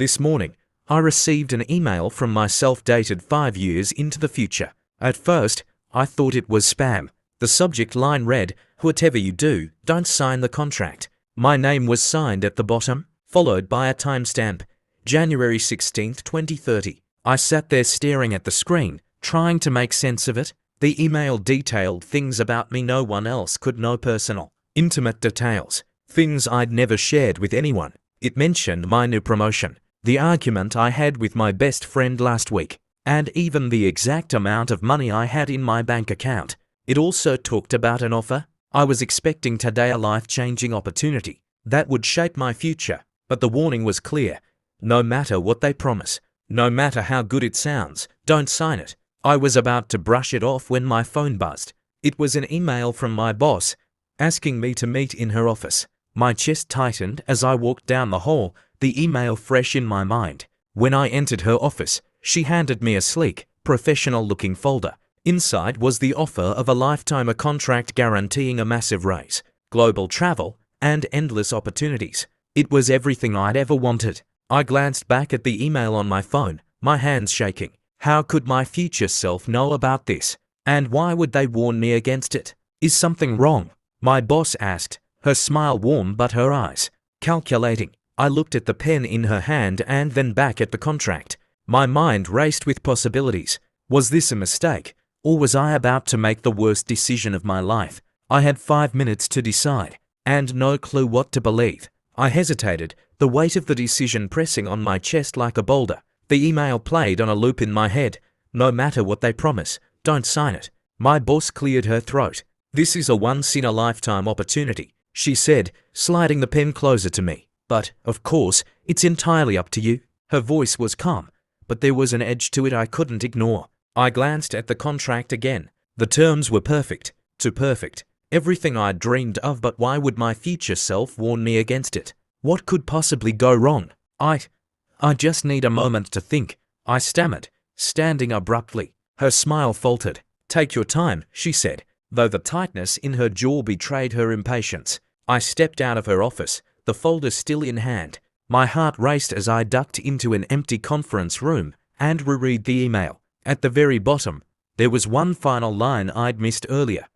This morning, I received an email from myself dated 5 years into the future. At first, I thought it was spam. The subject line read, "Whatever you do, don't sign the contract." My name was signed at the bottom, followed by a timestamp, January 16th, 2030. I sat there staring at the screen, trying to make sense of it. The email detailed things about me no one else could know, personal, intimate details, things I'd never shared with anyone. It mentioned my new promotion, the argument I had with my best friend last week, and even the exact amount of money I had in my bank account. It also talked about an offer I was expecting today, a life-changing opportunity that would shape my future. But the warning was clear. No matter what they promise, no matter how good it sounds, don't sign it. I was about to brush it off when my phone buzzed. It was an email from my boss, asking me to meet in her office. My chest tightened as I walked down the hall, the email fresh in my mind. When I entered her office, she handed me a sleek, professional-looking folder. Inside was the offer of a lifetime contract guaranteeing a massive raise, global travel, and endless opportunities. It was everything I'd ever wanted. I glanced back at the email on my phone, my hands shaking. How could my future self know about this? And why would they warn me against it? Is something wrong? My boss asked, her smile warm but her eyes calculating. I looked at the pen in her hand and then back at the contract. My mind raced with possibilities. Was this a mistake? Or was I about to make the worst decision of my life? I had 5 minutes to decide, and no clue what to believe. I hesitated, the weight of the decision pressing on my chest like a boulder. The email played on a loop in my head. No matter what they promise, don't sign it. My boss cleared her throat. This is a once-in-a-lifetime opportunity, she said, sliding the pen closer to me. But, of course, it's entirely up to you. Her voice was calm, but there was an edge to it I couldn't ignore. I glanced at the contract again. The terms were perfect, too perfect. Everything I'd dreamed of, but why would my future self warn me against it? What could possibly go wrong? I just need a moment to think, I stammered, standing abruptly. Her smile faltered. Take your time, she said, though the tightness in her jaw betrayed her impatience. I stepped out of her office, the folder still in hand. My heart raced as I ducked into an empty conference room and reread the email. At the very bottom, there was one final line I'd missed earlier.